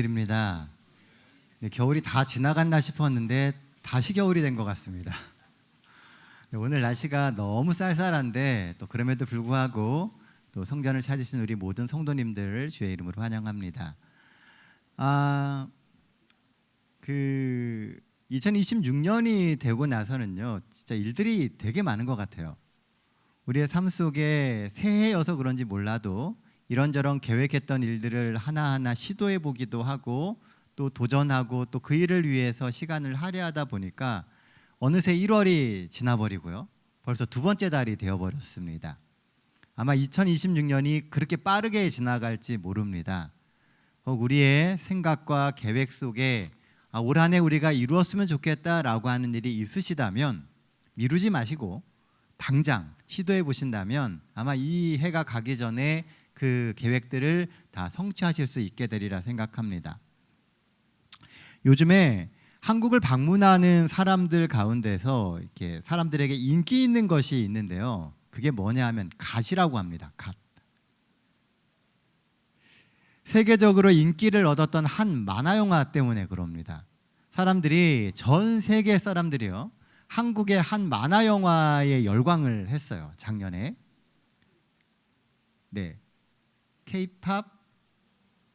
입니다. 네, 겨울이 다 지나갔나 싶었는데 다시 겨울이 된 것 같습니다. 네, 오늘 날씨가 너무 쌀쌀한데 또 그럼에도 불구하고 또 성전을 찾으신 우리 모든 성도님들을 주의 이름으로 환영합니다. 2026년이 되고 나서는요, 진짜 일들이 되게 많은 것 같아요. 우리의 삶 속에 새해여서 그런지 몰라도 이런저런 계획했던 일들을 하나하나 시도해 보기도 하고 또 도전하고 또 그 일을 위해서 시간을 할애하다 보니까 어느새 1월이 지나버리고요. 벌써 두 번째 달이 되어버렸습니다. 아마 2026년이 그렇게 빠르게 지나갈지 모릅니다. 우리의 생각과 계획 속에 올 한 해 우리가 이루었으면 좋겠다라고 하는 일이 있으시다면 미루지 마시고 당장 시도해 보신다면 아마 이 해가 가기 전에 그 계획들을 다 성취하실 수 있게 되리라 생각합니다. 요즘에 한국을 방문하는 사람들 가운데서 이렇게 사람들에게 인기 있는 것이 있는데요. 그게 뭐냐 하면 갓이라고 합니다. 갓. 세계적으로 인기를 얻었던 한 만화 영화 때문에 그럽니다. 사람들이 전 세계 사람들이요. 한국의 한 만화 영화에 열광을 했어요. 작년에. 네. K-팝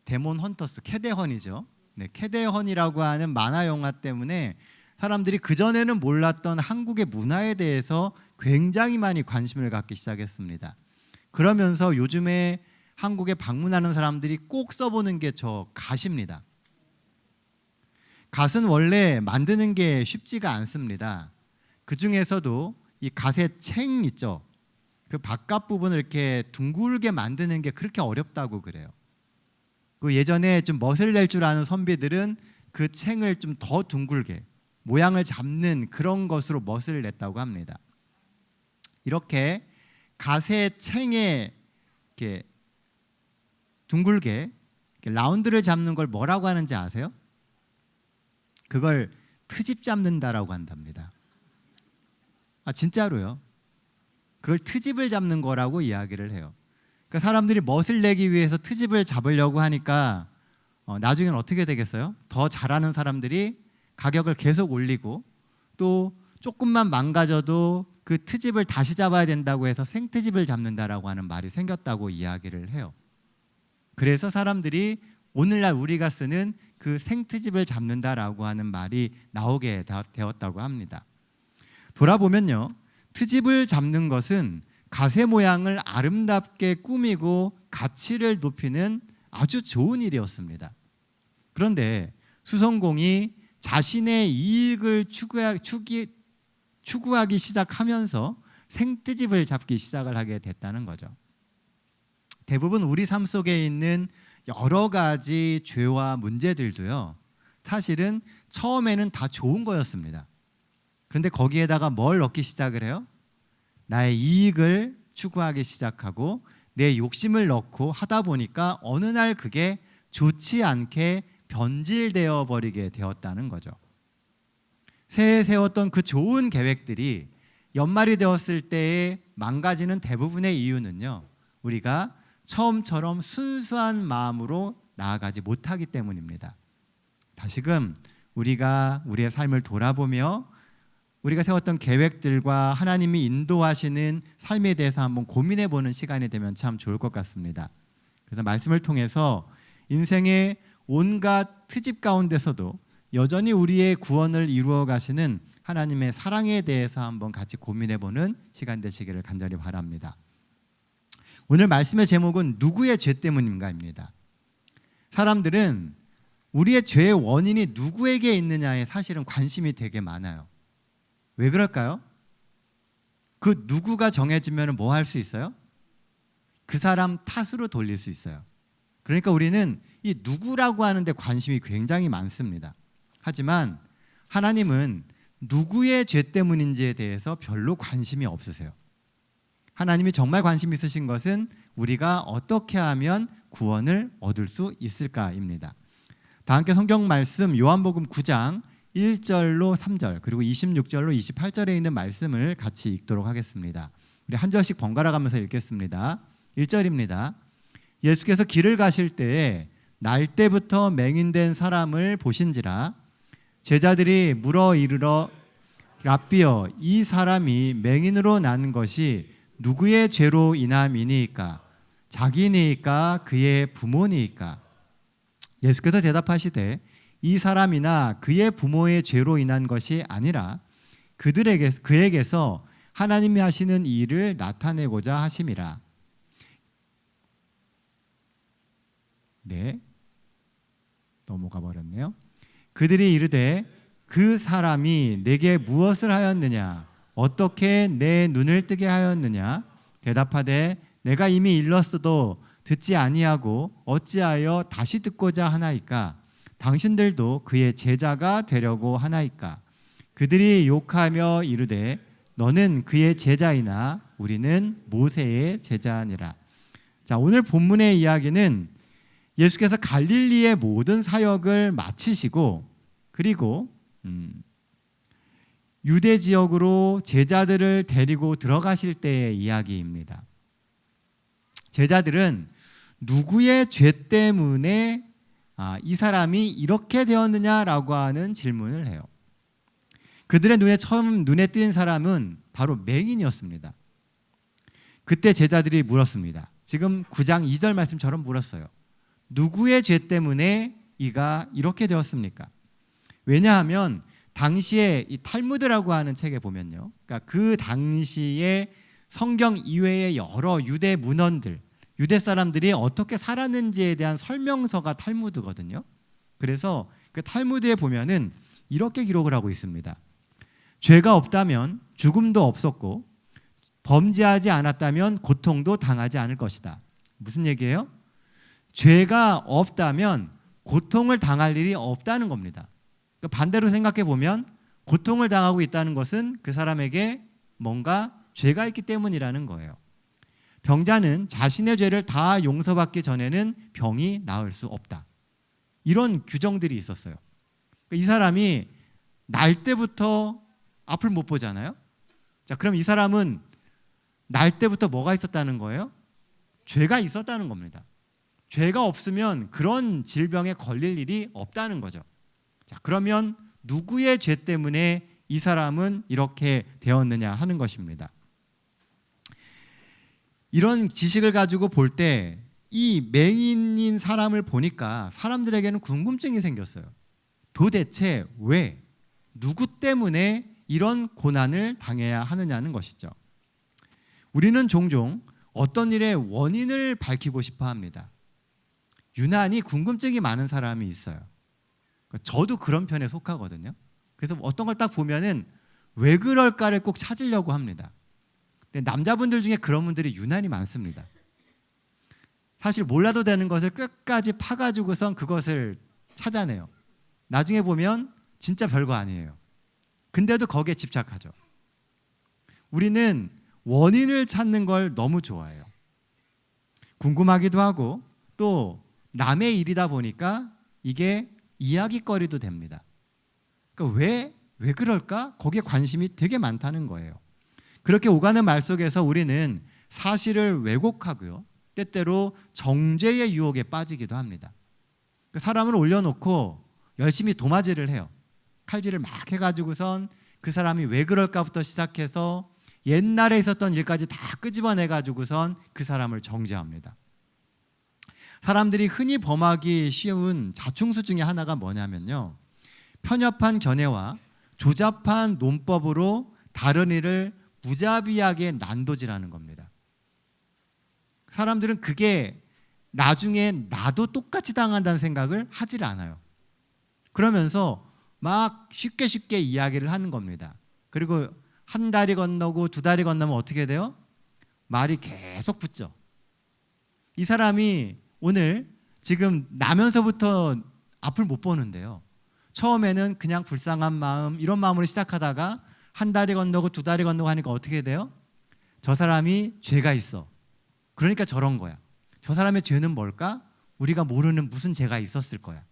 데몬 헌터스, 캐데헌이죠. 네, 캐데헌이라고 하는 만화 영화 때문에 사람들이 그전에는 몰랐던 한국의 문화에 대해서 굉장히 많이 관심을 갖기 시작했습니다. 그러면서 요즘에 한국에 방문하는 사람들이 꼭 써보는 게 저 갓입니다. 갓은 원래 만드는 게 쉽지가 않습니다. 그 중에서도 이 갓의 챙 있죠. 그 바깥 부분을 이렇게 둥글게 만드는 게 그렇게 어렵다고 그래요. 그 예전에 좀 멋을 낼 줄 아는 선비들은 그 챙을 좀 더 둥글게 모양을 잡는 그런 것으로 멋을 냈다고 합니다. 이렇게 갓의 챙에 이렇게 둥글게 이렇게 라운드를 잡는 걸 뭐라고 하는지 아세요? 그걸 트집 잡는다라고 한답니다. 진짜로요. 그걸 트집을 잡는 거라고 이야기를 해요. 그러니까 사람들이 멋을 내기 위해서 트집을 잡으려고 하니까 나중에는 어떻게 되겠어요? 더 잘하는 사람들이 가격을 계속 올리고 또 조금만 망가져도 그 트집을 다시 잡아야 된다고 해서 생트집을 잡는다라고 하는 말이 생겼다고 이야기를 해요. 그래서 사람들이 오늘날 우리가 쓰는 그 생트집을 잡는다라고 하는 말이 나오게 되었다고 합니다. 돌아보면요. 트집을 잡는 것은 갓의 모양을 아름답게 꾸미고 가치를 높이는 아주 좋은 일이었습니다. 그런데 수성공이 자신의 이익을 추구하기 시작하면서 생트집을 잡기 시작을 하게 됐다는 거죠. 대부분 우리 삶 속에 있는 여러 가지 죄와 문제들도요. 사실은 처음에는 다 좋은 거였습니다. 그런데 거기에다가 뭘 넣기 시작을 해요? 나의 이익을 추구하기 시작하고 내 욕심을 넣고 하다 보니까 어느 날 그게 좋지 않게 변질되어 버리게 되었다는 거죠. 새해 세웠던 그 좋은 계획들이 연말이 되었을 때에 망가지는 대부분의 이유는요. 우리가 처음처럼 순수한 마음으로 나아가지 못하기 때문입니다. 다시금 우리가 우리의 삶을 돌아보며 우리가 세웠던 계획들과 하나님이 인도하시는 삶에 대해서 한번 고민해 보는 시간이 되면 참 좋을 것 같습니다. 그래서 말씀을 통해서 인생의 온갖 트집 가운데서도 여전히 우리의 구원을 이루어 가시는 하나님의 사랑에 대해서 한번 같이 고민해 보는 시간 되시기를 간절히 바랍니다. 오늘 말씀의 제목은 누구의 죄 때문인가입니다. 사람들은 우리의 죄의 원인이 누구에게 있느냐에 사실은 관심이 되게 많아요. 왜 그럴까요? 그 누구가 정해지면 뭐 할 수 있어요? 그 사람 탓으로 돌릴 수 있어요. 그러니까 우리는 이 누구라고 하는데 관심이 굉장히 많습니다. 하지만 하나님은 누구의 죄 때문인지에 대해서 별로 관심이 없으세요. 하나님이 정말 관심 있으신 것은 우리가 어떻게 하면 구원을 얻을 수 있을까입니다. 다 함께 성경 말씀 요한복음 9장 1절로 3절 그리고 26절로 28절에 있는 말씀을 같이 읽도록 하겠습니다. 우리 한 절씩 번갈아 가면서 읽겠습니다. 1절입니다. 예수께서 길을 가실 때에 날 때부터 맹인된 사람을 보신지라. 제자들이 물어 이르러 랍비여, 이 사람이 맹인으로 난 것이 누구의 죄로 인함이니이까? 자기니이까 그의 부모니이까? 예수께서 대답하시되 이 사람이나 그의 부모의 죄로 인한 것이 아니라 그에게서 하나님이 하시는 이 일을 나타내고자 하심이라. 네, 넘어가 버렸네요. 그들이 이르되 그 사람이 내게 무엇을 하였느냐? 어떻게 내 눈을 뜨게 하였느냐? 대답하되 내가 이미 일렀어도 듣지 아니하고 어찌하여 다시 듣고자 하나이까? 당신들도 그의 제자가 되려고 하나이까? 그들이 욕하며 이르되 너는 그의 제자이나 우리는 모세의 제자니라. 자, 오늘 본문의 이야기는 예수께서 갈릴리의 모든 사역을 마치시고 그리고 유대 지역으로 제자들을 데리고 들어가실 때의 이야기입니다. 제자들은 누구의 죄 때문에 이 사람이 이렇게 되었느냐라고 하는 질문을 해요. 그들의 눈에 처음 눈에 띈 사람은 바로 맹인이었습니다. 그때 제자들이 물었습니다. 지금 9장 2절 말씀처럼 물었어요. 누구의 죄 때문에 이가 이렇게 되었습니까? 왜냐하면 당시에 이 탈무드라고 하는 책에 보면요, 그러니까 그 당시에 성경 이외의 여러 유대 문헌들, 유대 사람들이 어떻게 살았는지에 대한 설명서가 탈무드거든요. 그래서 그 탈무드에 보면은 이렇게 기록을 하고 있습니다. 죄가 없다면 죽음도 없었고 범죄하지 않았다면 고통도 당하지 않을 것이다. 무슨 얘기예요? 죄가 없다면 고통을 당할 일이 없다는 겁니다. 반대로 생각해 보면 고통을 당하고 있다는 것은 그 사람에게 뭔가 죄가 있기 때문이라는 거예요. 병자는 자신의 죄를 다 용서받기 전에는 병이 나을 수 없다. 이런 규정들이 있었어요. 이 사람이 날 때부터 앞을 못 보잖아요. 자, 그럼 이 사람은 날 때부터 뭐가 있었다는 거예요? 죄가 있었다는 겁니다. 죄가 없으면 그런 질병에 걸릴 일이 없다는 거죠. 자, 그러면 누구의 죄 때문에 이 사람은 이렇게 되었느냐 하는 것입니다. 이런 지식을 가지고 볼 때 이 맹인인 사람을 보니까 사람들에게는 궁금증이 생겼어요. 도대체 왜, 누구 때문에 이런 고난을 당해야 하느냐는 것이죠. 우리는 종종 어떤 일의 원인을 밝히고 싶어 합니다. 유난히 궁금증이 많은 사람이 있어요. 저도 그런 편에 속하거든요. 그래서 어떤 걸 딱 보면은 왜 그럴까를 꼭 찾으려고 합니다. 근데 남자분들 중에 그런 분들이 유난히 많습니다. 사실 몰라도 되는 것을 끝까지 파가지고선 그것을 찾아내요. 나중에 보면 진짜 별거 아니에요. 근데도 거기에 집착하죠. 우리는 원인을 찾는 걸 너무 좋아해요. 궁금하기도 하고 또 남의 일이다 보니까 이게 이야기거리도 됩니다. 그러니까 왜 그럴까? 거기에 관심이 되게 많다는 거예요. 그렇게 오가는 말 속에서 우리는 사실을 왜곡하고요, 때때로 정죄의 유혹에 빠지기도 합니다. 사람을 올려놓고 열심히 도마질을 해요. 칼질을 막 해가지고선 그 사람이 왜 그럴까부터 시작해서 옛날에 있었던 일까지 다 끄집어내가지고선 그 사람을 정죄합니다. 사람들이 흔히 범하기 쉬운 자충수 중에 하나가 뭐냐면요, 편협한 견해와 조잡한 논법으로 다른 일을 무자비하게 난도질하는 겁니다. 사람들은 그게 나중에 나도 똑같이 당한다는 생각을 하질 않아요. 그러면서 막 쉽게 이야기를 하는 겁니다. 그리고 한 다리 건너고 두 다리 건너면 어떻게 돼요? 말이 계속 붙죠. 이 사람이 오늘 지금 나면서부터 앞을 못 보는데요, 처음에는 그냥 불쌍한 마음, 이런 마음으로 시작하다가 한 다리 건너고 두 다리 건너고 하니까 어떻게 돼요? 저 사람이 죄가 있어. 그러니까 저런 거야. 저 사람의 죄는 뭘까? 우리가 모르는 무슨 죄가 있었을 거야.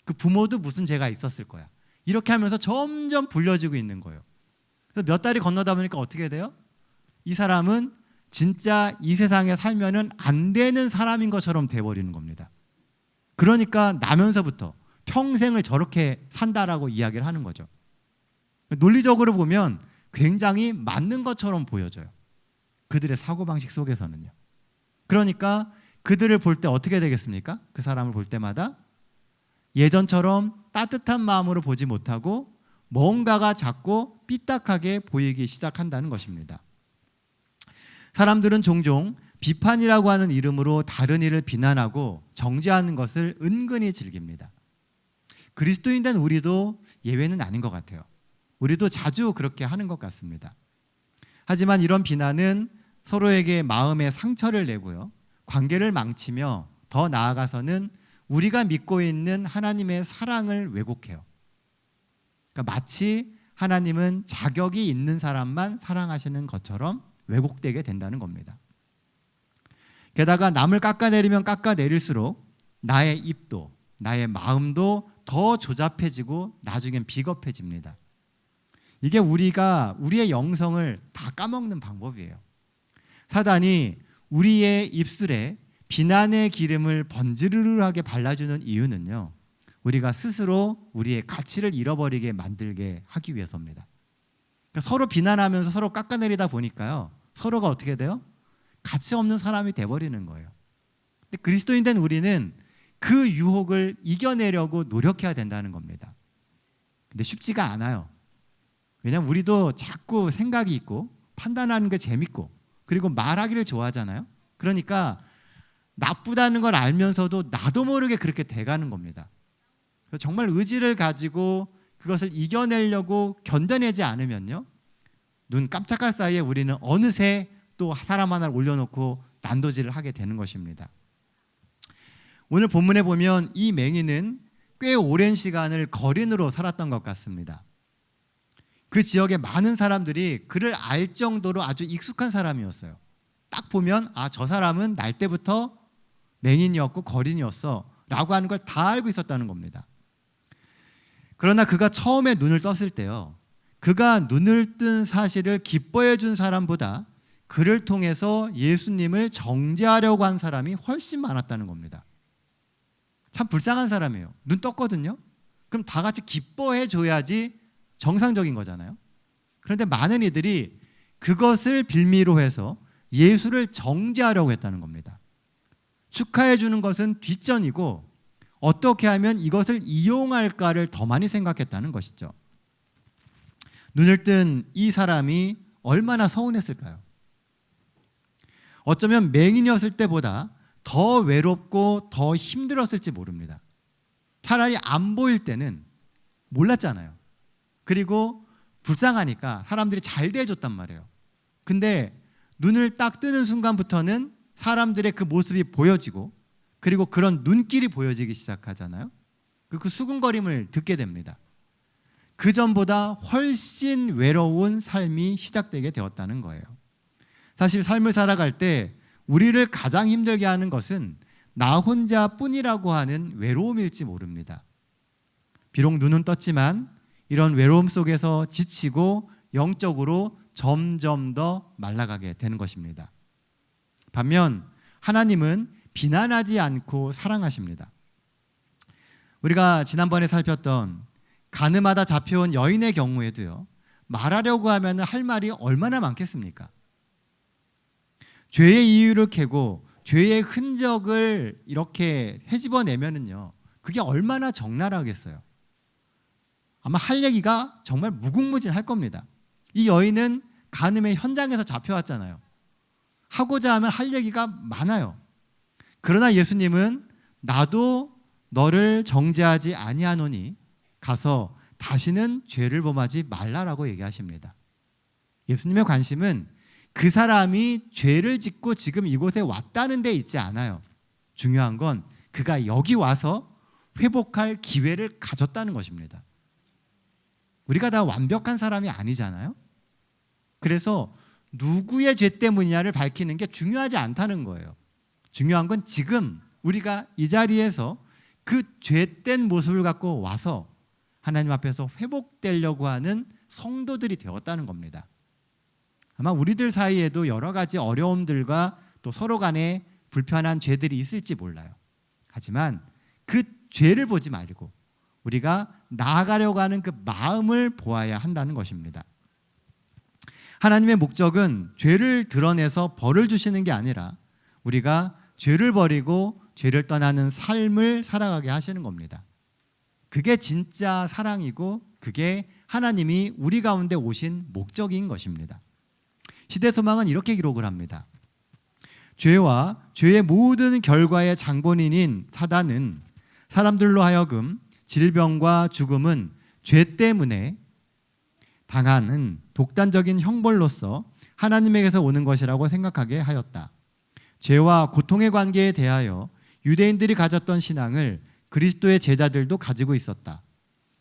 그 부모도 무슨 죄가 있었을 거야. 이렇게 하면서 점점 불려지고 있는 거예요. 그래서 몇 다리 건너다 보니까 어떻게 돼요? 이 사람은 진짜 이 세상에 살면은 안 되는 사람인 것처럼 돼버리는 겁니다. 그러니까 나면서부터 평생을 저렇게 산다라고 이야기를 하는 거죠. 논리적으로 보면 굉장히 맞는 것처럼 보여져요. 그들의 사고방식 속에서는요. 그러니까 그들을 볼 때 어떻게 되겠습니까? 그 사람을 볼 때마다 예전처럼 따뜻한 마음으로 보지 못하고 뭔가가 자꾸 삐딱하게 보이기 시작한다는 것입니다. 사람들은 종종 비판이라고 하는 이름으로 다른 이를 비난하고 정죄하는 것을 은근히 즐깁니다. 그리스도인 된 우리도 예외는 아닌 것 같아요. 우리도 자주 그렇게 하는 것 같습니다. 하지만 이런 비난은 서로에게 마음의 상처를 내고요, 관계를 망치며 더 나아가서는 우리가 믿고 있는 하나님의 사랑을 왜곡해요. 그러니까 마치 하나님은 자격이 있는 사람만 사랑하시는 것처럼 왜곡되게 된다는 겁니다. 게다가 남을 깎아내리면 깎아내릴수록 나의 입도, 나의 마음도 더 조잡해지고 나중엔 비겁해집니다. 이게 우리의 영성을 다 까먹는 방법이에요. 사단이 우리의 입술에 비난의 기름을 번지르르하게 발라주는 이유는요, 우리가 스스로 우리의 가치를 잃어버리게 만들게 하기 위해서입니다. 그러니까 서로 비난하면서 서로 깎아내리다 보니까요, 서로가 어떻게 돼요? 가치 없는 사람이 돼버리는 거예요. 근데 그리스도인 된 우리는 그 유혹을 이겨내려고 노력해야 된다는 겁니다. 근데 쉽지가 않아요. 왜냐하면 우리도 자꾸 생각이 있고 판단하는 게 재밌고 그리고 말하기를 좋아하잖아요. 그러니까 나쁘다는 걸 알면서도 나도 모르게 그렇게 돼가는 겁니다. 그래서 정말 의지를 가지고 그것을 이겨내려고 견뎌내지 않으면요, 눈 깜짝할 사이에 우리는 어느새 또 사람 하나를 올려놓고 난도질을 하게 되는 것입니다. 오늘 본문에 보면 이 맹인은 꽤 오랜 시간을 거린으로 살았던 것 같습니다. 그 지역의 많은 사람들이 그를 알 정도로 아주 익숙한 사람이었어요. 딱 보면 저 사람은 날 때부터 맹인이었고 거린이었어 라고 하는 걸 다 알고 있었다는 겁니다. 그러나 그가 처음에 눈을 떴을 때요, 그가 눈을 뜬 사실을 기뻐해 준 사람보다 그를 통해서 예수님을 정죄하려고 한 사람이 훨씬 많았다는 겁니다. 참 불쌍한 사람이에요. 눈 떴거든요. 그럼 다 같이 기뻐해 줘야지 정상적인 거잖아요. 그런데 많은 이들이 그것을 빌미로 해서 예수를 정죄하려고 했다는 겁니다. 축하해 주는 것은 뒷전이고 어떻게 하면 이것을 이용할까를 더 많이 생각했다는 것이죠. 눈을 뜬 이 사람이 얼마나 서운했을까요? 어쩌면 맹인이었을 때보다 더 외롭고 더 힘들었을지 모릅니다. 차라리 안 보일 때는 몰랐잖아요. 그리고 불쌍하니까 사람들이 잘 대해줬단 말이에요. 근데 눈을 딱 뜨는 순간부터는 사람들의 그 모습이 보여지고 그리고 그런 눈길이 보여지기 시작하잖아요. 그 수근거림을 듣게 됩니다. 그 전보다 훨씬 외로운 삶이 시작되게 되었다는 거예요. 사실 삶을 살아갈 때 우리를 가장 힘들게 하는 것은 나 혼자뿐이라고 하는 외로움일지 모릅니다. 비록 눈은 떴지만 이런 외로움 속에서 지치고 영적으로 점점 더 말라가게 되는 것입니다. 반면 하나님은 비난하지 않고 사랑하십니다. 우리가 지난번에 살폈던 가늠하다 잡혀온 여인의 경우에도요, 말하려고 하면 할 말이 얼마나 많겠습니까? 죄의 이유를 캐고 죄의 흔적을 이렇게 헤집어내면은요, 그게 얼마나 적나라하겠어요. 아마 할 얘기가 정말 무궁무진할 겁니다. 이 여인은 간음의 현장에서 잡혀왔잖아요. 하고자 하면 할 얘기가 많아요. 그러나 예수님은 나도 너를 정죄하지 아니하노니 가서 다시는 죄를 범하지 말라라고 얘기하십니다. 예수님의 관심은 그 사람이 죄를 짓고 지금 이곳에 왔다는 데 있지 않아요. 중요한 건 그가 여기 와서 회복할 기회를 가졌다는 것입니다. 우리가 다 완벽한 사람이 아니잖아요. 그래서 누구의 죄 때문이냐를 밝히는 게 중요하지 않다는 거예요. 중요한 건 지금 우리가 이 자리에서 그 죄된 모습을 갖고 와서 하나님 앞에서 회복되려고 하는 성도들이 되었다는 겁니다. 아마 우리들 사이에도 여러 가지 어려움들과 또 서로 간에 불편한 죄들이 있을지 몰라요. 하지만 그 죄를 보지 말고 우리가 나아가려고 하는 그 마음을 보아야 한다는 것입니다. 하나님의 목적은 죄를 드러내서 벌을 주시는 게 아니라 우리가 죄를 버리고 죄를 떠나는 삶을 살아가게 하시는 겁니다. 그게 진짜 사랑이고 그게 하나님이 우리 가운데 오신 목적인 것입니다. 시대소망은 이렇게 기록을 합니다. 죄와 죄의 모든 결과의 장본인인 사단은 사람들로 하여금 질병과 죽음은 죄 때문에 당하는 독단적인 형벌로서 하나님에게서 오는 것이라고 생각하게 하였다. 죄와 고통의 관계에 대하여 유대인들이 가졌던 신앙을 그리스도의 제자들도 가지고 있었다.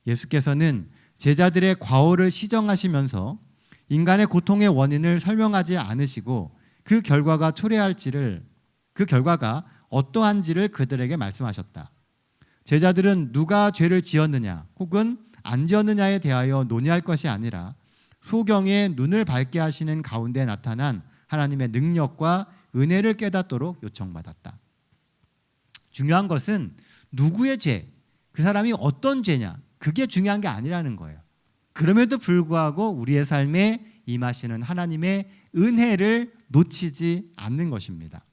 예수께서는 제자들의 과오를 시정하시면서 인간의 고통의 원인을 설명하지 않으시고 그 결과가 어떠한지를 그들에게 말씀하셨다. 제자들은 누가 죄를 지었느냐 혹은 안 지었느냐에 대하여 논의할 것이 아니라 소경의 눈을 밝게 하시는 가운데 나타난 하나님의 능력과 은혜를 깨닫도록 요청받았다. 중요한 것은 누구의 죄, 그 사람이 어떤 죄냐, 그게 중요한 게 아니라는 거예요. 그럼에도 불구하고 우리의 삶에 임하시는 하나님의 은혜를 놓치지 않는 것입니다.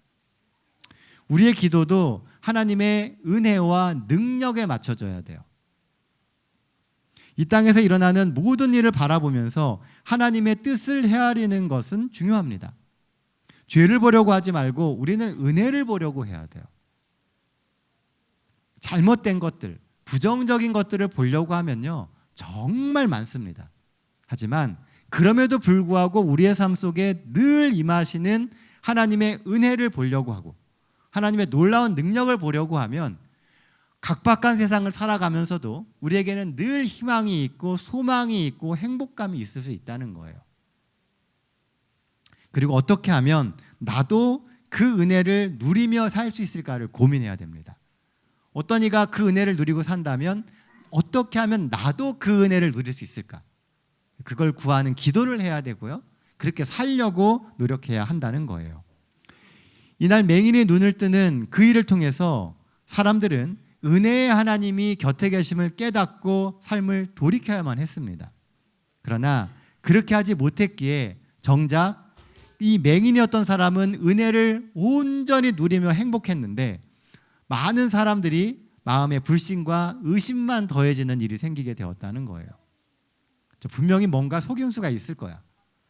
우리의 기도도 하나님의 은혜와 능력에 맞춰져야 돼요. 이 땅에서 일어나는 모든 일을 바라보면서 하나님의 뜻을 헤아리는 것은 중요합니다. 죄를 보려고 하지 말고 우리는 은혜를 보려고 해야 돼요. 잘못된 것들, 부정적인 것들을 보려고 하면요, 정말 많습니다. 하지만 그럼에도 불구하고 우리의 삶 속에 늘 임하시는 하나님의 은혜를 보려고 하고 하나님의 놀라운 능력을 보려고 하면 각박한 세상을 살아가면서도 우리에게는 늘 희망이 있고 소망이 있고 행복감이 있을 수 있다는 거예요. 그리고 어떻게 하면 나도 그 은혜를 누리며 살 수 있을까를 고민해야 됩니다. 어떤 이가 그 은혜를 누리고 산다면 어떻게 하면 나도 그 은혜를 누릴 수 있을까? 그걸 구하는 기도를 해야 되고요. 그렇게 살려고 노력해야 한다는 거예요. 이날 맹인의 눈을 뜨는 그 일을 통해서 사람들은 은혜의 하나님이 곁에 계심을 깨닫고 삶을 돌이켜야만 했습니다. 그러나 그렇게 하지 못했기에 정작 이 맹인이었던 사람은 은혜를 온전히 누리며 행복했는데 많은 사람들이 마음의 불신과 의심만 더해지는 일이 생기게 되었다는 거예요. 분명히 뭔가 속임수가 있을 거야.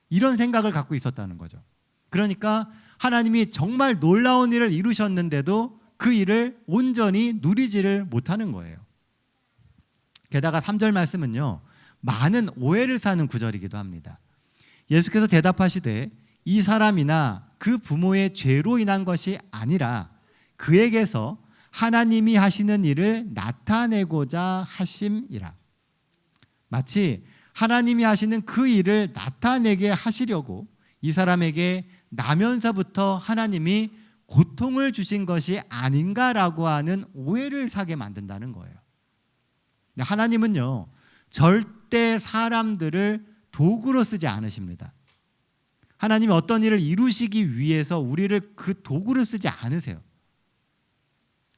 이런 생각을 갖고 있었다는 거죠. 그러니까 하나님이 정말 놀라운 일을 이루셨는데도 그 일을 온전히 누리지를 못하는 거예요. 게다가 3절 말씀은요, 많은 오해를 사는 구절이기도 합니다. 예수께서 대답하시되 이 사람이나 그 부모의 죄로 인한 것이 아니라 그에게서 하나님이 하시는 일을 나타내고자 하심이라. 마치 하나님이 하시는 그 일을 나타내게 하시려고 이 사람에게 나면서부터 하나님이 고통을 주신 것이 아닌가라고 하는 오해를 사게 만든다는 거예요. 하나님은요, 절대 사람들을 도구로 쓰지 않으십니다. 하나님이 어떤 일을 이루시기 위해서 우리를 그 도구로 쓰지 않으세요.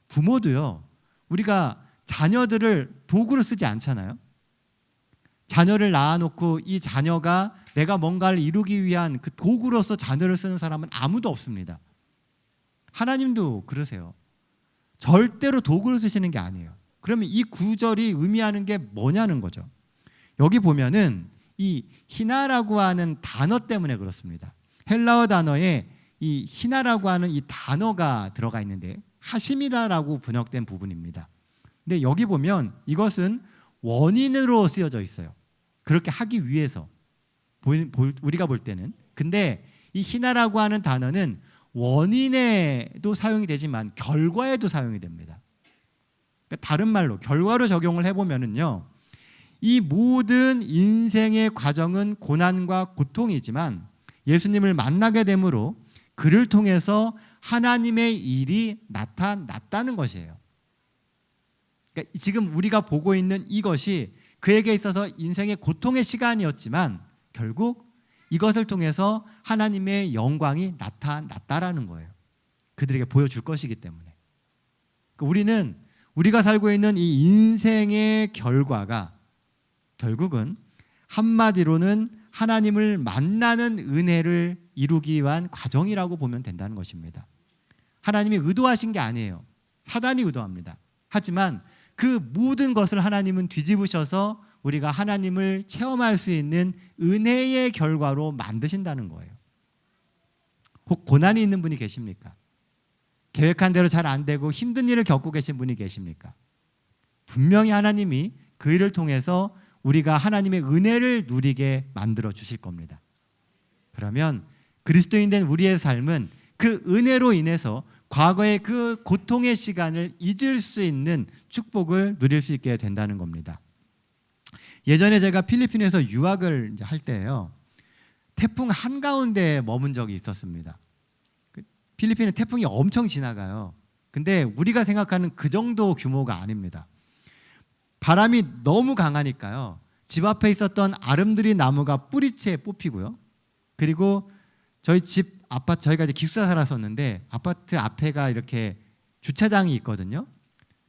부모도요, 우리가 자녀들을 도구로 쓰지 않잖아요. 자녀를 낳아놓고 이 자녀가 내가 뭔가를 이루기 위한 그 도구로서 자녀를 쓰는 사람은 아무도 없습니다. 하나님도 그러세요. 절대로 도구로 쓰시는 게 아니에요. 그러면 이 구절이 의미하는 게 뭐냐는 거죠. 여기 보면은 이 희나라고 하는 단어 때문에 그렇습니다. 헬라어 단어에 이 희나라고 하는 이 단어가 들어가 있는데 하심이라라고 번역된 부분입니다. 근데 여기 보면 이것은 원인으로 쓰여져 있어요. 그렇게 하기 위해서 우리가 볼 때는. 근데 이 희나라고 하는 단어는 원인에도 사용이 되지만 결과에도 사용이 됩니다. 그러니까 다른 말로 결과로 적용을 해보면은요, 이 모든 인생의 과정은 고난과 고통이지만 예수님을 만나게 되므로 그를 통해서 하나님의 일이 나타났다는 것이에요. 그러니까 지금 우리가 보고 있는 이것이 그에게 있어서 인생의 고통의 시간이었지만 결국 이것을 통해서 하나님의 영광이 나타났다라는 거예요. 그들에게 보여줄 것이기 때문에. 그러니까 우리는 우리가 살고 있는 이 인생의 결과가 결국은 한마디로는 하나님을 만나는 은혜를 이루기 위한 과정이라고 보면 된다는 것입니다. 하나님이 의도하신 게 아니에요. 사단이 의도합니다. 하지만 그 모든 것을 하나님은 뒤집으셔서 우리가 하나님을 체험할 수 있는 은혜의 결과로 만드신다는 거예요. 혹 고난이 있는 분이 계십니까? 계획한 대로 잘 안 되고 힘든 일을 겪고 계신 분이 계십니까? 분명히 하나님이 그 일을 통해서 우리가 하나님의 은혜를 누리게 만들어 주실 겁니다. 그러면 그리스도인 된 우리의 삶은 그 은혜로 인해서 과거의 그 고통의 시간을 잊을 수 있는 축복을 누릴 수 있게 된다는 겁니다. 예전에 제가 필리핀에서 유학을 할 때예요. 태풍 한가운데에 머문 적이 있었습니다. 필리핀에 태풍이 엄청 지나가요. 근데 우리가 생각하는 그 정도 규모가 아닙니다. 바람이 너무 강하니까요. 집 앞에 있었던 아름드리 나무가 뿌리채 뽑히고요. 그리고 저희 집 아파트, 저희가 이제 기숙사 살았었는데 아파트 앞에가 이렇게 주차장이 있거든요.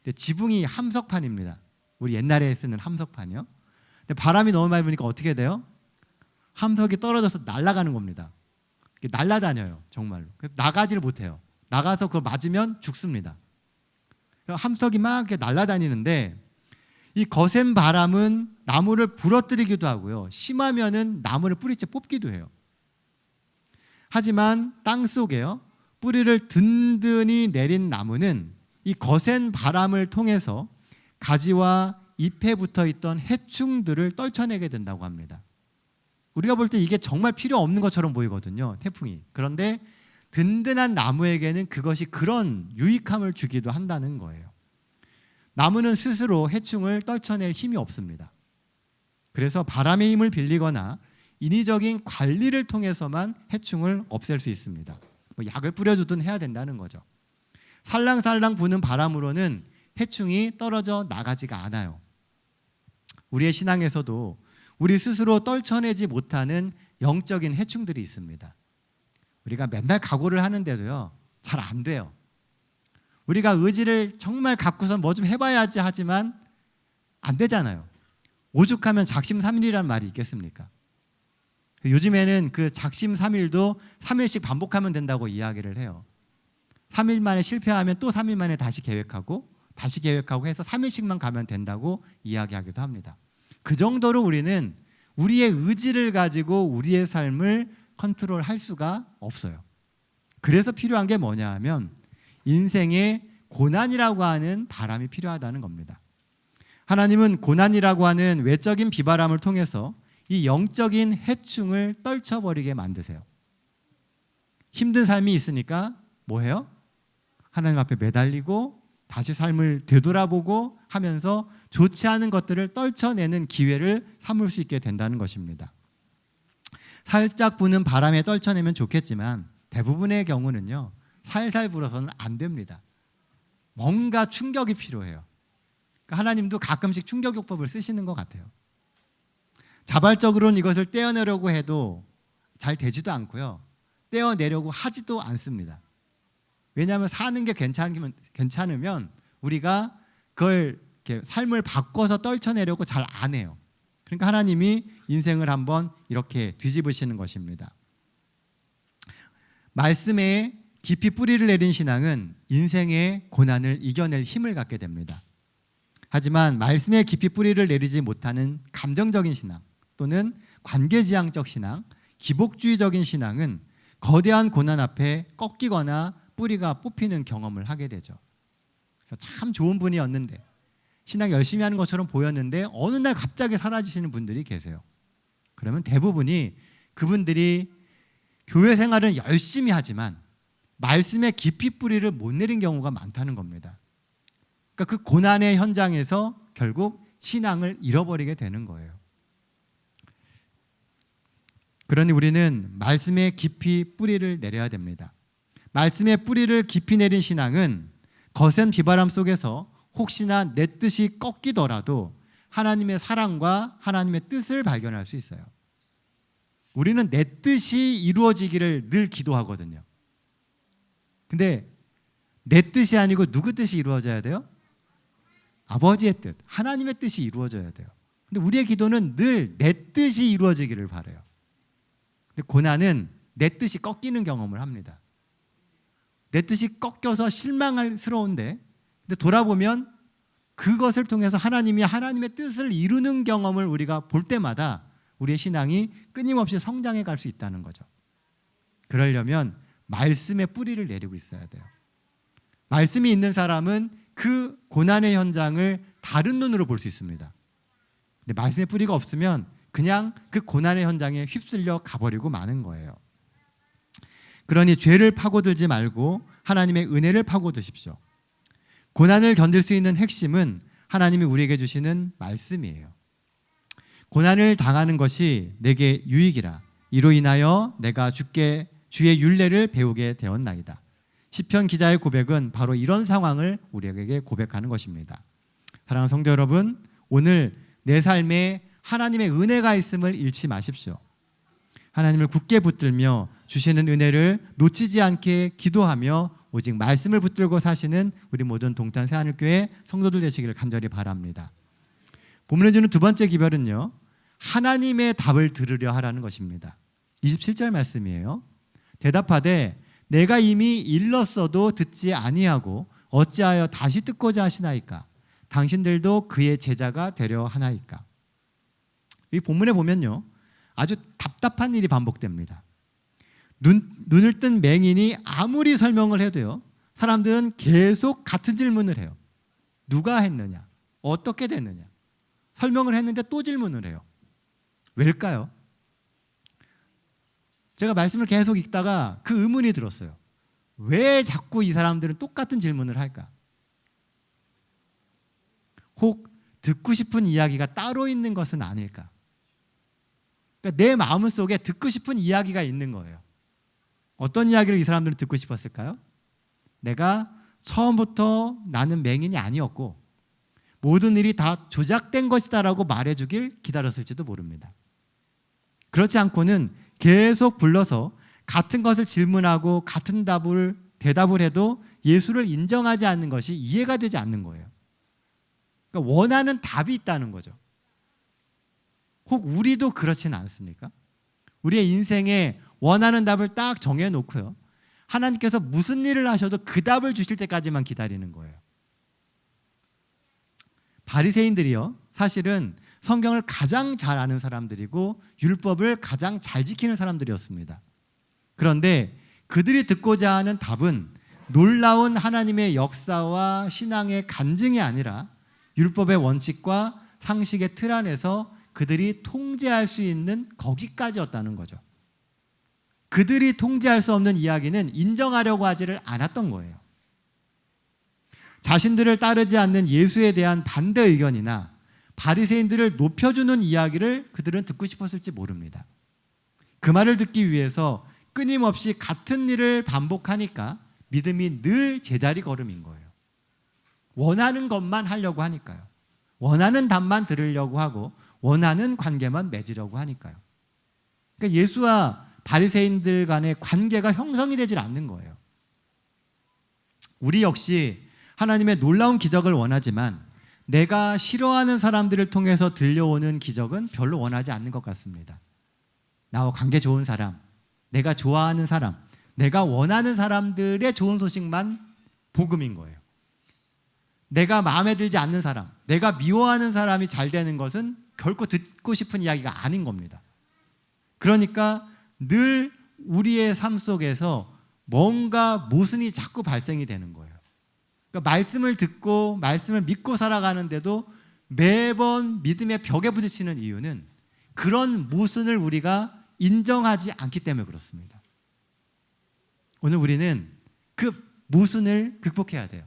근데 지붕이 함석판입니다. 우리 옛날에 쓰는 함석판이요. 근데 바람이 너무 많이 부니까 어떻게 돼요? 함석이 떨어져서 날아가는 겁니다. 날아다녀요, 정말로. 그래서 나가지를 못해요. 나가서 그걸 맞으면 죽습니다. 함석이 막 이렇게 날아다니는데 이 거센 바람은 나무를 부러뜨리기도 하고요. 심하면은 나무를 뿌리채 뽑기도 해요. 하지만 땅 속에요, 뿌리를 든든히 내린 나무는 이 거센 바람을 통해서 가지와 잎에 붙어 있던 해충들을 떨쳐내게 된다고 합니다. 우리가 볼 때 이게 정말 필요 없는 것처럼 보이거든요, 태풍이. 그런데 든든한 나무에게는 그것이 그런 유익함을 주기도 한다는 거예요. 나무는 스스로 해충을 떨쳐낼 힘이 없습니다. 그래서 바람의 힘을 빌리거나 인위적인 관리를 통해서만 해충을 없앨 수 있습니다. 뭐 약을 뿌려주든 해야 된다는 거죠. 살랑살랑 부는 바람으로는 해충이 떨어져 나가지가 않아요. 우리의 신앙에서도 우리 스스로 떨쳐내지 못하는 영적인 해충들이 있습니다. 우리가 맨날 각오를 하는데도요, 잘 안 돼요. 우리가 의지를 정말 갖고서 뭐 좀 해봐야지 하지만 안 되잖아요. 오죽하면 작심삼일이라는 말이 있겠습니까? 요즘에는 그 작심삼일도 3일씩 반복하면 된다고 이야기를 해요. 3일 만에 실패하면 또 3일 만에 다시 계획하고 해서 3일씩만 가면 된다고 이야기하기도 합니다. 그 정도로 우리는 우리의 의지를 가지고 우리의 삶을 컨트롤할 수가 없어요. 그래서 필요한 게 뭐냐 하면 인생의 고난이라고 하는 바람이 필요하다는 겁니다. 하나님은 고난이라고 하는 외적인 비바람을 통해서 이 영적인 해충을 떨쳐버리게 만드세요. 힘든 삶이 있으니까 뭐 해요? 하나님 앞에 매달리고 다시 삶을 되돌아보고 하면서 좋지 않은 것들을 떨쳐내는 기회를 삼을 수 있게 된다는 것입니다. 살짝 부는 바람에 떨쳐내면 좋겠지만 대부분의 경우는요, 살살 불어서는 안 됩니다. 뭔가 충격이 필요해요. 그러니까 하나님도 가끔씩 충격요법을 쓰시는 것 같아요. 자발적으로는 이것을 떼어내려고 해도 잘 되지도 않고요, 떼어내려고 하지도 않습니다. 왜냐하면 사는 게 괜찮으면 우리가 그걸 이렇게 삶을 바꿔서 떨쳐내려고 잘 안 해요. 그러니까 하나님이 인생을 한번 이렇게 뒤집으시는 것입니다. 말씀에 깊이 뿌리를 내린 신앙은 인생의 고난을 이겨낼 힘을 갖게 됩니다. 하지만 말씀에 깊이 뿌리를 내리지 못하는 감정적인 신앙 또는 관계지향적 신앙, 기복주의적인 신앙은 거대한 고난 앞에 꺾이거나 뿌리가 뽑히는 경험을 하게 되죠. 그래서 참 좋은 분이었는데 신앙 열심히 하는 것처럼 보였는데 어느 날 갑자기 사라지시는 분들이 계세요. 그러면 대부분이 그분들이 교회 생활은 열심히 하지만 말씀에 깊이 뿌리를 못 내린 경우가 많다는 겁니다. 그러니까 그 고난의 현장에서 결국 신앙을 잃어버리게 되는 거예요. 그러니 우리는 말씀에 깊이 뿌리를 내려야 됩니다. 말씀에 뿌리를 깊이 내린 신앙은 거센 비바람 속에서 혹시나 내 뜻이 꺾이더라도 하나님의 사랑과 하나님의 뜻을 발견할 수 있어요. 우리는 내 뜻이 이루어지기를 늘 기도하거든요. 근데 내 뜻이 아니고 누구 뜻이 이루어져야 돼요? 아버지의 뜻, 하나님의 뜻이 이루어져야 돼요. 근데 우리의 기도는 늘 내 뜻이 이루어지기를 바라요. 근데 고난은 내 뜻이 꺾이는 경험을 합니다. 내 뜻이 꺾여서 실망스러운데, 근데 돌아보면 그것을 통해서 하나님이 하나님의 뜻을 이루는 경험을 우리가 볼 때마다 우리의 신앙이 끊임없이 성장해 갈 수 있다는 거죠. 그러려면 말씀의 뿌리를 내리고 있어야 돼요. 말씀이 있는 사람은 그 고난의 현장을 다른 눈으로 볼 수 있습니다. 근데 말씀의 뿌리가 없으면 그냥 그 고난의 현장에 휩쓸려 가버리고 마는 거예요. 그러니 죄를 파고들지 말고 하나님의 은혜를 파고드십시오. 고난을 견딜 수 있는 핵심은 하나님이 우리에게 주시는 말씀이에요. 고난을 당하는 것이 내게 유익이라. 이로 인하여 내가 주의 율례를 배우게 되었나이다. 시편 기자의 고백은 바로 이런 상황을 우리에게 고백하는 것입니다. 사랑하는 성도 여러분, 오늘 내 삶에 하나님의 은혜가 있음을 잃지 마십시오. 하나님을 굳게 붙들며 주시는 은혜를 놓치지 않게 기도하며 오직 말씀을 붙들고 사시는 우리 모든 동탄 새하늘교회 성도들 되시기를 간절히 바랍니다. 본문에 주는 두 번째 기별은요, 하나님의 답을 들으려 하라는 것입니다. 27절 말씀이에요. 대답하되 내가 이미 일렀어도 듣지 아니하고 어찌하여 다시 듣고자 하시나이까? 당신들도 그의 제자가 되려 하나이까? 이 본문에 보면요, 아주 답답한 일이 반복됩니다. 눈을 뜬 맹인이 아무리 설명을 해도요, 사람들은 계속 같은 질문을 해요. 누가 했느냐? 어떻게 됐느냐? 설명을 했는데 또 질문을 해요. 왜일까요? 제가 말씀을 계속 읽다가 그 의문이 들었어요. 왜 자꾸 이 사람들은 똑같은 질문을 할까? 혹 듣고 싶은 이야기가 따로 있는 것은 아닐까? 그러니까 내 마음 속에 듣고 싶은 이야기가 있는 거예요. 어떤 이야기를 이 사람들은 듣고 싶었을까요? 내가 처음부터 나는 맹인이 아니었고 모든 일이 다 조작된 것이다라고 말해주길 기다렸을지도 모릅니다. 그렇지 않고는 계속 불러서 같은 것을 질문하고 같은 대답을 해도 예수를 인정하지 않는 것이 이해가 되지 않는 거예요. 그러니까 원하는 답이 있다는 거죠. 혹 우리도 그렇지는 않습니까? 우리의 인생에 원하는 답을 딱 정해놓고요, 하나님께서 무슨 일을 하셔도 그 답을 주실 때까지만 기다리는 거예요. 바리새인들이요, 사실은 성경을 가장 잘 아는 사람들이고 율법을 가장 잘 지키는 사람들이었습니다. 그런데 그들이 듣고자 하는 답은 놀라운 하나님의 역사와 신앙의 간증이 아니라 율법의 원칙과 상식의 틀 안에서 그들이 통제할 수 있는 거기까지였다는 거죠. 그들이 통제할 수 없는 이야기는 인정하려고 하지를 않았던 거예요. 자신들을 따르지 않는 예수에 대한 반대 의견이나 바리새인들을 높여주는 이야기를 그들은 듣고 싶었을지 모릅니다. 그 말을 듣기 위해서 끊임없이 같은 일을 반복하니까 믿음이 늘 제자리 걸음인 거예요. 원하는 것만 하려고 하니까요. 원하는 답만 들으려고 하고 원하는 관계만 맺으려고 하니까요. 그러니까 예수와 바리새인들 간의 관계가 형성이 되질 않는 거예요. 우리 역시 하나님의 놀라운 기적을 원하지만 내가 싫어하는 사람들을 통해서 들려오는 기적은 별로 원하지 않는 것 같습니다. 나와 관계 좋은 사람, 내가 좋아하는 사람, 내가 원하는 사람들의 좋은 소식만 복음인 거예요. 내가 마음에 들지 않는 사람, 내가 미워하는 사람이 잘 되는 것은 결코 듣고 싶은 이야기가 아닌 겁니다. 그러니까 늘 우리의 삶 속에서 뭔가 모순이 자꾸 발생이 되는 거예요. 그러니까 말씀을 듣고 말씀을 믿고 살아가는데도 매번 믿음의 벽에 부딪히는 이유는 그런 모순을 우리가 인정하지 않기 때문에 그렇습니다. 오늘 우리는 그 모순을 극복해야 돼요.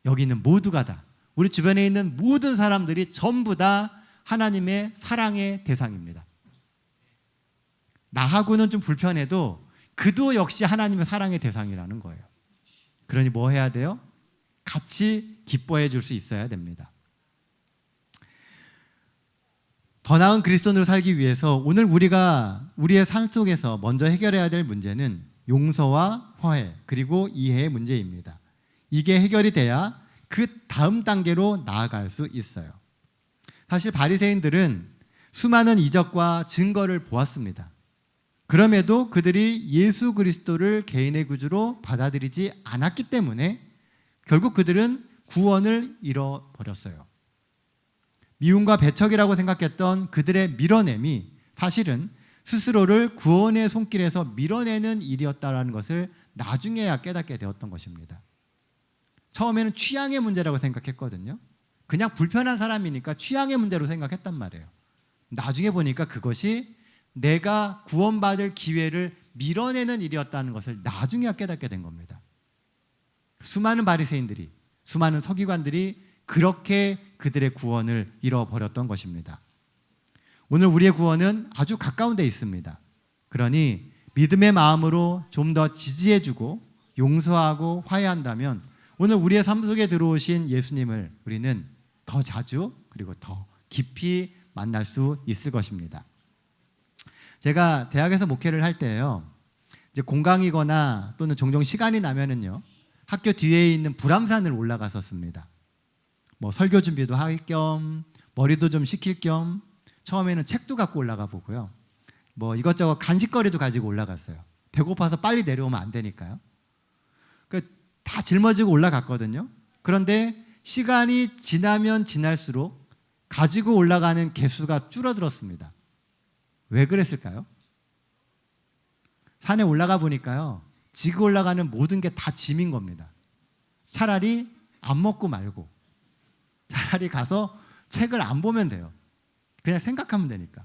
여기 있는 모두가 다, 우리 주변에 있는 모든 사람들이 전부 다 하나님의 사랑의 대상입니다. 나하고는 좀 불편해도 그도 역시 하나님의 사랑의 대상이라는 거예요. 그러니 뭐 해야 돼요? 같이 기뻐해 줄 수 있어야 됩니다. 더 나은 그리스도인으로 살기 위해서 오늘 우리가 우리의 삶 속에서 먼저 해결해야 될 문제는 용서와 화해 그리고 이해의 문제입니다. 이게 해결이 돼야 그 다음 단계로 나아갈 수 있어요. 사실 바리새인들은 수많은 이적과 증거를 보았습니다. 그럼에도 그들이 예수 그리스도를 개인의 구주로 받아들이지 않았기 때문에 결국 그들은 구원을 잃어버렸어요. 미움과 배척이라고 생각했던 그들의 밀어냄이 사실은 스스로를 구원의 손길에서 밀어내는 일이었다는 것을 나중에야 깨닫게 되었던 것입니다. 처음에는 취향의 문제라고 생각했거든요. 그냥 불편한 사람이니까 취향의 문제로 생각했단 말이에요. 나중에 보니까 그것이 내가 구원받을 기회를 밀어내는 일이었다는 것을 나중에야 깨닫게 된 겁니다. 수많은 바리새인들이, 수많은 서기관들이 그렇게 그들의 구원을 잃어버렸던 것입니다. 오늘 우리의 구원은 아주 가까운 데 있습니다. 그러니 믿음의 마음으로 좀 더 지지해주고 용서하고 화해한다면 오늘 우리의 삶 속에 들어오신 예수님을 우리는 더 자주 그리고 더 깊이 만날 수 있을 것입니다. 제가 대학에서 목회를 할 때요, 이제 공강이거나 또는 종종 시간이 나면은요, 학교 뒤에 있는 불암산을 올라갔었습니다. 뭐 설교 준비도 할 겸, 머리도 좀 식힐 겸, 처음에는 책도 갖고 올라가 보고요. 뭐 이것저것 간식거리도 가지고 올라갔어요. 배고파서 빨리 내려오면 안 되니까요. 다 짊어지고 올라갔거든요. 그런데 시간이 지나면 지날수록 가지고 올라가는 개수가 줄어들었습니다. 왜 그랬을까요? 산에 올라가 보니까요, 지고 올라가는 모든 게 다 짐인 겁니다. 차라리 안 먹고 말고, 차라리 가서 책을 안 보면 돼요. 그냥 생각하면 되니까.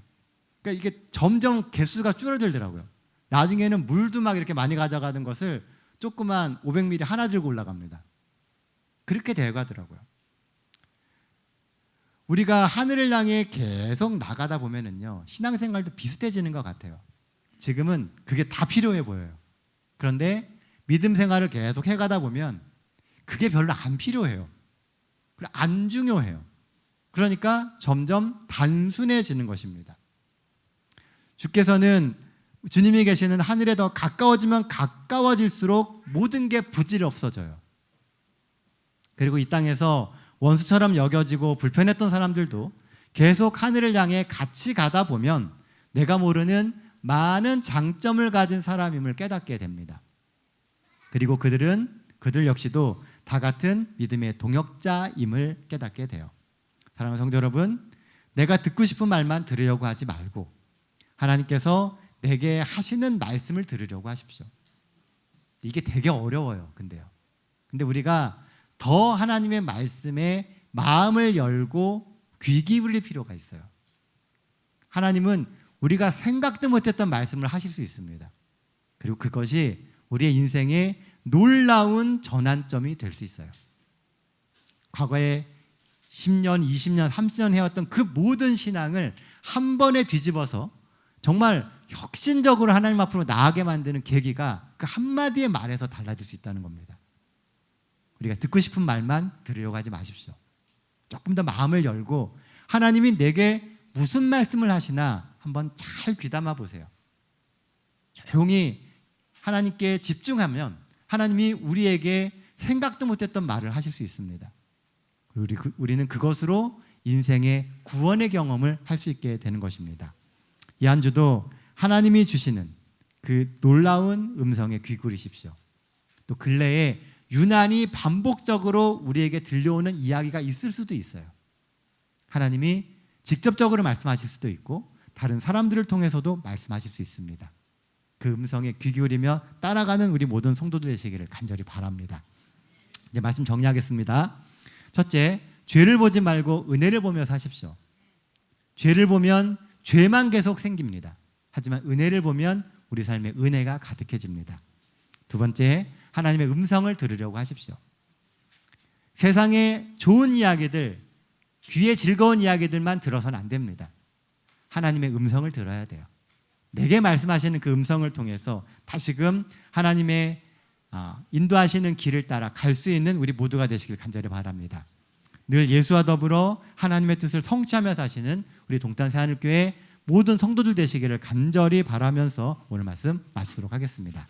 그러니까 이게 점점 개수가 줄어들더라고요. 나중에는 물도 막 이렇게 많이 가져가는 것을 조그만 500ml 하나 들고 올라갑니다. 그렇게 돼가더라고요. 우리가 하늘을 향해 계속 나가다 보면은요, 신앙생활도 비슷해지는 것 같아요. 지금은 그게 다 필요해 보여요. 그런데 믿음 생활을 계속 해가다 보면 그게 별로 안 필요해요. 그리고 안 중요해요. 그러니까 점점 단순해지는 것입니다. 주께서는 주님이 계시는 하늘에 더 가까워지면 가까워질수록 모든 게 부질없어져요. 그리고 이 땅에서 원수처럼 여겨지고 불편했던 사람들도 계속 하늘을 향해 같이 가다 보면 내가 모르는 많은 장점을 가진 사람임을 깨닫게 됩니다. 그리고 그들 역시도 다 같은 믿음의 동역자임을 깨닫게 돼요. 사랑하는 성도 여러분, 내가 듣고 싶은 말만 들으려고 하지 말고 하나님께서 내게 하시는 말씀을 들으려고 하십시오. 이게 되게 어려워요. 근데 우리가 더 하나님의 말씀에 마음을 열고 귀 기울일 필요가 있어요. 하나님은 우리가 생각도 못했던 말씀을 하실 수 있습니다. 그리고 그것이 우리의 인생의 놀라운 전환점이 될 수 있어요. 과거에 10년, 20년, 30년 해왔던 그 모든 신앙을 한 번에 뒤집어서 정말 혁신적으로 하나님 앞으로 나아가게 만드는 계기가 그 한마디의 말에서 달라질 수 있다는 겁니다. 우리가 듣고 싶은 말만 들으려고 하지 마십시오. 조금 더 마음을 열고 하나님이 내게 무슨 말씀을 하시나 한번 잘 귀담아 보세요. 조용히 하나님께 집중하면 하나님이 우리에게 생각도 못했던 말을 하실 수 있습니다. 우리는 그것으로 인생의 구원의 경험을 할 수 있게 되는 것입니다. 이 한 주도 하나님이 주시는 그 놀라운 음성에 귀 기울이십시오. 또 근래에 유난히 반복적으로 우리에게 들려오는 이야기가 있을 수도 있어요. 하나님이 직접적으로 말씀하실 수도 있고 다른 사람들을 통해서도 말씀하실 수 있습니다. 그 음성에 귀 기울이며 따라가는 우리 모든 성도들 되시기를 간절히 바랍니다. 이제 말씀 정리하겠습니다. 첫째, 죄를 보지 말고 은혜를 보며 사십시오. 죄를 보면 죄만 계속 생깁니다. 하지만 은혜를 보면 우리 삶에 은혜가 가득해집니다. 두 번째, 하나님의 음성을 들으려고 하십시오. 세상의 좋은 이야기들, 귀에 즐거운 이야기들만 들어서는 안 됩니다. 하나님의 음성을 들어야 돼요. 내게 말씀하시는 그 음성을 통해서 다시금 하나님의 인도하시는 길을 따라 갈 수 있는 우리 모두가 되시길 간절히 바랍니다. 늘 예수와 더불어 하나님의 뜻을 성취하며 사시는 우리 동탄 새하늘교회 모든 성도들 되시기를 간절히 바라면서 오늘 말씀 마치도록 하겠습니다.